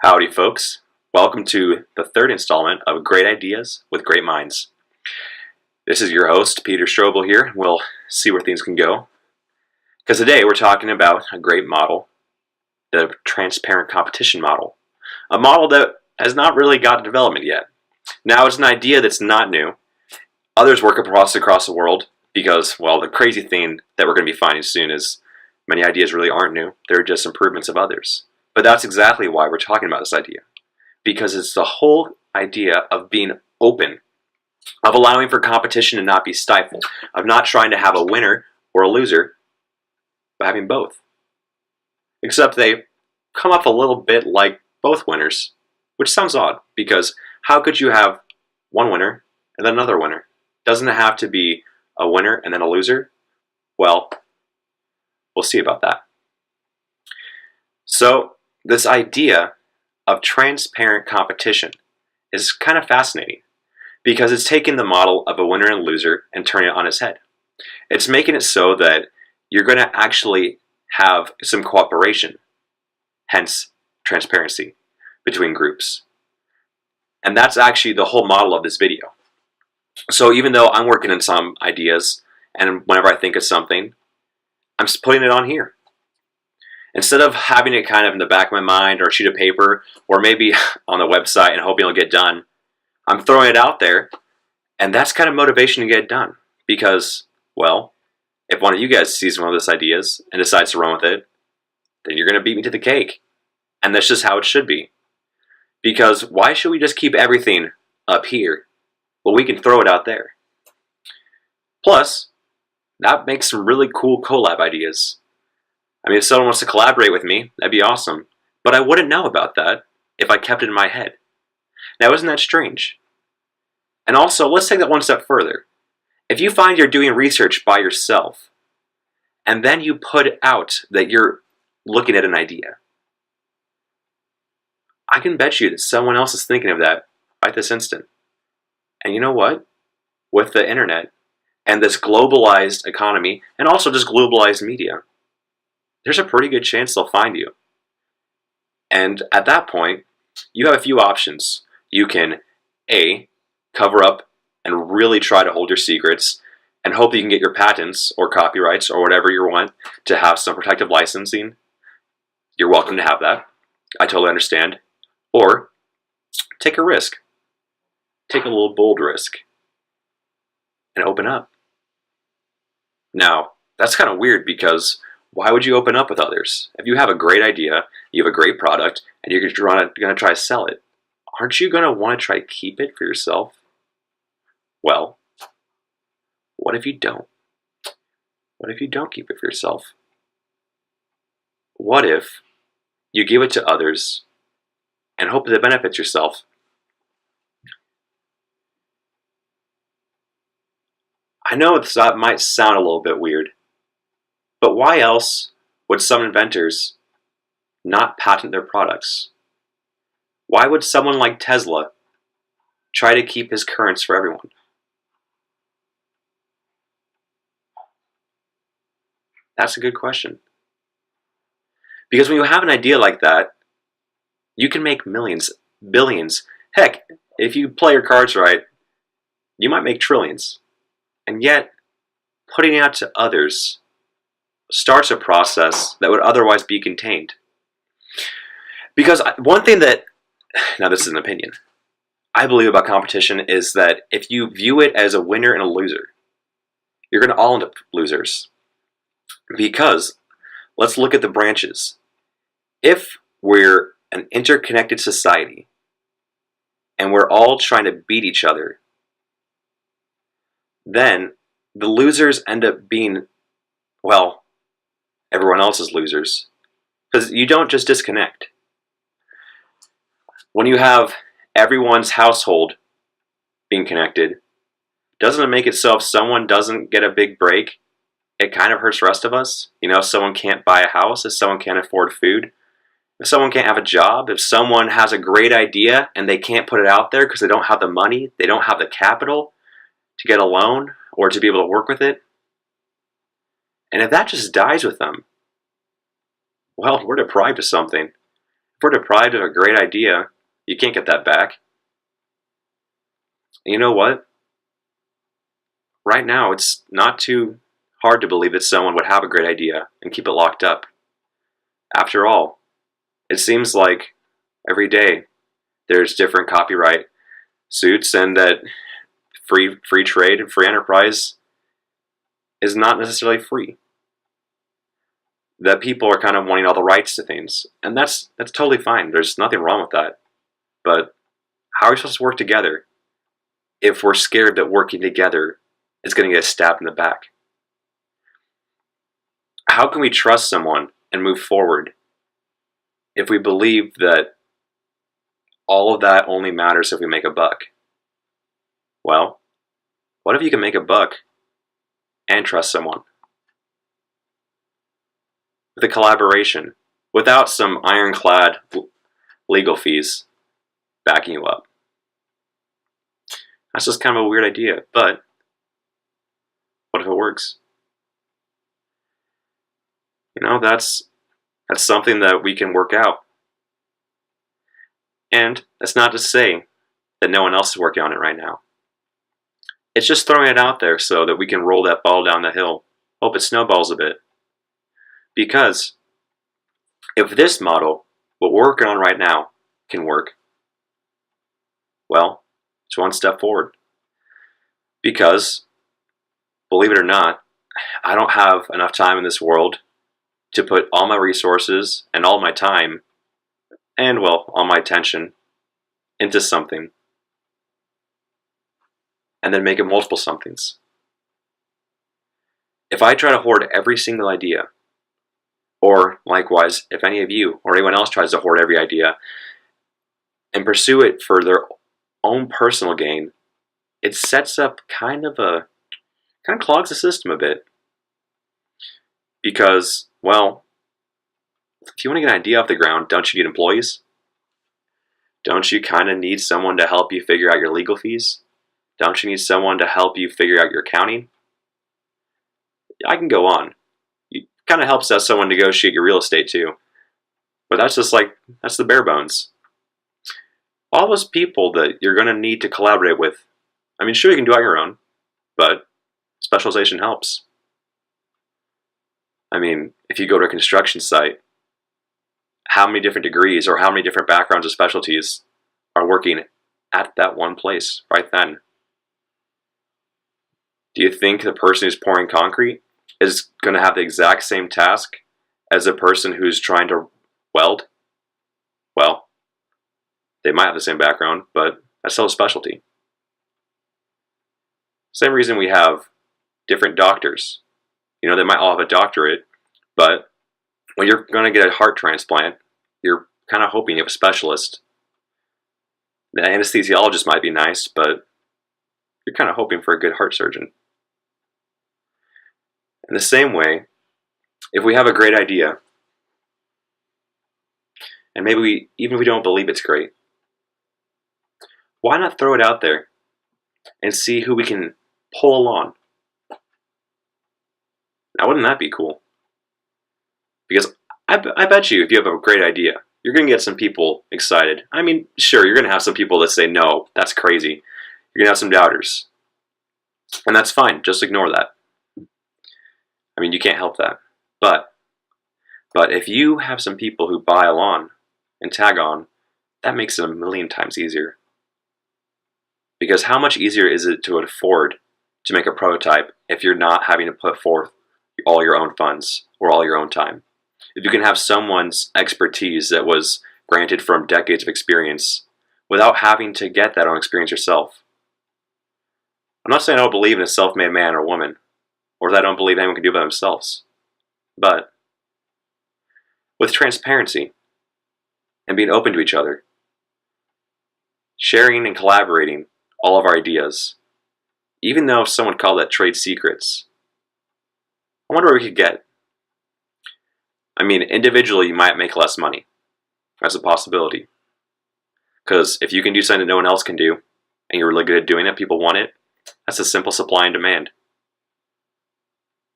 Howdy, folks. Welcome to the third installment of Great Ideas with Great Minds. This is your host, Peter Strobel here. We'll see where things can go. Because today we're talking about a great model, the transparent competition model. A model that has not really got to development yet. Now, it's an idea that's not new. Others work across the world because, well, the crazy thing that we're going to be finding soon is many ideas really aren't new. They're just improvements of others. But that's exactly why we're talking about this idea. Because it's the whole idea of being open, of allowing for competition to not be stifled, of not trying to have a winner or a loser, but having both. Except they come up a little bit like both winners, which sounds odd, because how could you have one winner and then another winner? Doesn't it have to be a winner and then a loser? Well, we'll see about that. So, this idea of transparent competition is kind of fascinating because it's taking the model of a winner and loser and turning it on its head. It's making it so that you're going to actually have some cooperation, hence transparency between groups. And that's actually the whole model of this video. So even though I'm working on some ideas and whenever I think of something, I'm just putting it on here. Instead of having it kind of in the back of my mind or a sheet of paper or maybe on the website and hoping it'll get done, I'm throwing it out there, and that's kind of motivation to get it done. Because, well, if one of you guys sees one of these ideas and decides to run with it, then you're going to beat me to the cake. And that's just how it should be. Because why should we just keep everything up here? Well, we can throw it out there. Plus, that makes some really cool collab ideas. I mean, if someone wants to collaborate with me, that'd be awesome. But I wouldn't know about that if I kept it in my head. Now, isn't that strange? And also, let's take that one step further. If you find you're doing research by yourself, and then you put out that you're looking at an idea, I can bet you that someone else is thinking of that right this instant. And you know what? With the internet and this globalized economy, and also just globalized media, there's a pretty good chance they'll find you. And at that point, you have a few options. You can, A, cover up and really try to hold your secrets and hope that you can get your patents or copyrights or whatever you want to have some protective licensing. You're welcome to have that. I totally understand. Or, take a risk. Take a little bold risk. And open up. Now, that's kind of weird because why would you open up with others? If you have a great idea, you have a great product, and you're going to try to sell it, aren't you going to want to try to keep it for yourself? Well, what if you don't? What if you don't keep it for yourself? What if you give it to others and hope that it benefits yourself? I know that might sound a little bit weird, but why else would some inventors not patent their products? Why would someone like Tesla try to keep his currents for everyone? That's a good question. Because when you have an idea like that, you can make millions, billions. Heck, if you play your cards right, you might make trillions. And yet, putting it out to others starts a process that would otherwise be contained. Because one thing that, now this is an opinion, I believe about competition is that if you view it as a winner and a loser, you're going to all end up losers. Because, let's look at the branches. If we're an interconnected society, and we're all trying to beat each other, then the losers end up being, well, everyone else is losers. Because you don't just disconnect. When you have everyone's household being connected, doesn't it make it so if someone doesn't get a big break, it kind of hurts the rest of us? You know, if someone can't buy a house, if someone can't afford food, if someone can't have a job, if someone has a great idea and they can't put it out there because they don't have the money, they don't have the capital to get a loan or to be able to work with it. And if that just dies with them, well, we're deprived of something. If we're deprived of a great idea, you can't get that back. And you know what? Right now, it's not too hard to believe that someone would have a great idea and keep it locked up. After all, it seems like every day there's different copyright suits, and that free trade and free enterprise is not necessarily free. That people are kind of wanting all the rights to things, and that's totally fine. There's nothing wrong with that. But how are we supposed to work together if we're scared that working together is going to get stabbed in the back? How can we trust someone and move forward if we believe that all of that only matters if we make a buck? Well, what if you can make a buck and trust someone? With a collaboration, without some ironclad legal fees backing you up. That's just kind of a weird idea, but what if it works? You know, that's something that we can work out. And that's not to say that no one else is working on it right now. It's just throwing it out there so that we can roll that ball down the hill. Hope it snowballs a bit. Because if this model, what we're working on right now, can work, well, it's one step forward. Because, believe it or not, I don't have enough time in this world to put all my resources and all my time and, well, all my attention into something and then make it multiple somethings. If I try to hoard every single idea, or likewise, if any of you or anyone else tries to hoard every idea and pursue it for their own personal gain, it sets up kind of clogs the system a bit. Because, well, if you want to get an idea off the ground, don't you need employees? Don't you kind of need someone to help you figure out your legal fees? Don't you need someone to help you figure out your accounting? I can go on. It kind of helps to have someone negotiate your real estate too. But that's the bare bones. All those people that you're going to need to collaborate with, I mean, sure, you can do it on your own, but specialization helps. I mean, if you go to a construction site, how many different degrees or how many different backgrounds or specialties are working at that one place right then? Do you think the person who's pouring concrete is going to have the exact same task as the person who's trying to weld? Well, they might have the same background, but that's still a specialty. Same reason we have different doctors. You know, they might all have a doctorate, but when you're going to get a heart transplant, you're kind of hoping you have a specialist. The anesthesiologist might be nice, but you're kind of hoping for a good heart surgeon. In the same way, if we have a great idea, and maybe even if we don't believe it's great, why not throw it out there and see who we can pull along? Now, wouldn't that be cool? Because I bet you if you have a great idea, you're going to get some people excited. I mean, sure, you're going to have some people that say, no, that's crazy. You're going to have some doubters. And that's fine. Just ignore that. I mean, you can't help that. But if you have some people who buy along and tag on, that makes it a million times easier. Because how much easier is it to afford to make a prototype if you're not having to put forth all your own funds or all your own time? If you can have someone's expertise that was granted from decades of experience without having to get that own experience yourself. I'm not saying I don't believe in a self-made man or woman, or that I don't believe anyone can do it by themselves. But with transparency and being open to each other, sharing and collaborating all of our ideas, even though someone called that trade secrets, I wonder where we could get. I mean, individually you might make less money. That's a possibility. Because if you can do something that no one else can do, and you're really good at doing it, people want it, that's a simple supply and demand.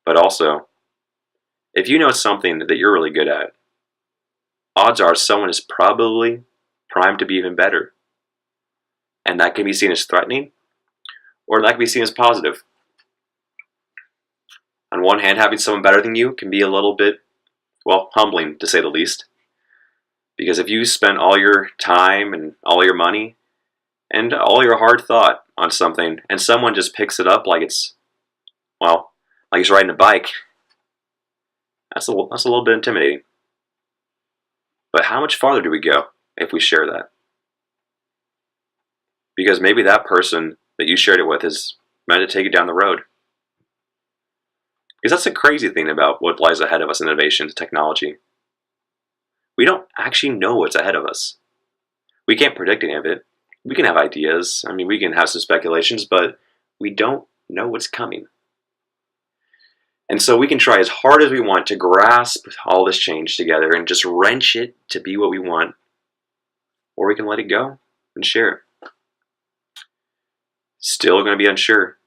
But also, if you know something that you're really good at, odds are someone is probably primed to be even better. And that can be seen as threatening, or that can be seen as positive. On one hand, having someone better than you can be a little bit, well, humbling to say the least. Because if you spend all your time and all your money and all your hard thought on something, and someone just picks it up like it's, well, like he's riding a bike, that's a little bit intimidating. But how much farther do we go if we share that? Because maybe that person that you shared it with is meant to take it down the road. Because that's the crazy thing about what lies ahead of us in innovation and technology. We don't actually know what's ahead of us. We can't predict any of it. We can have ideas. I mean, we can have some speculations, but we don't know what's coming. And so we can try as hard as we want to grasp all this change together and just wrench it to be what we want, or we can let it go and share it. Still going to be unsure,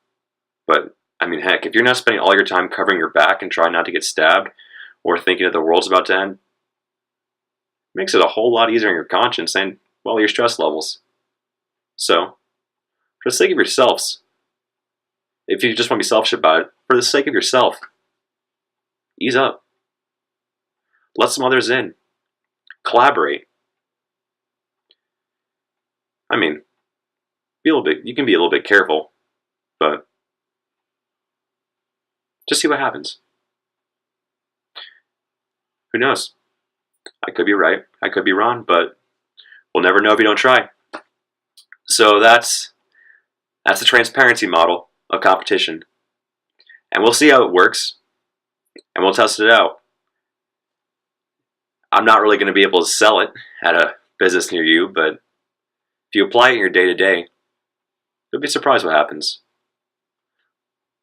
but I mean, heck, if you're not spending all your time covering your back and trying not to get stabbed, or thinking that the world's about to end, it makes it a whole lot easier on your conscience and, well, your stress levels. So, for the sake of yourselves, if you just want to be selfish about it, for the sake of yourself, ease up. Let some others in. Collaborate. I mean, you can be a little bit careful, but just see what happens. Who knows? I could be right, I could be wrong, but we'll never know if you don't try. So that's the transparency model of competition. And we'll see how it works, and we'll test it out. I'm not really going to be able to sell it at a business near you, but if you apply it in your day-to-day, you'll be surprised what happens.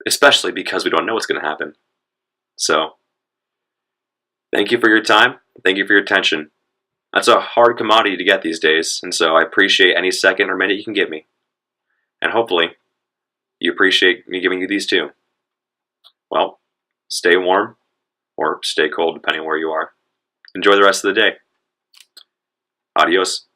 Especially because we don't know what's going to happen. So, thank you for your time. Thank you for your attention. That's a hard commodity to get these days, and so I appreciate any second or minute you can give me. And hopefully, you appreciate me giving you these too. Well, stay warm, or stay cold, depending on where you are. Enjoy the rest of the day. Adios.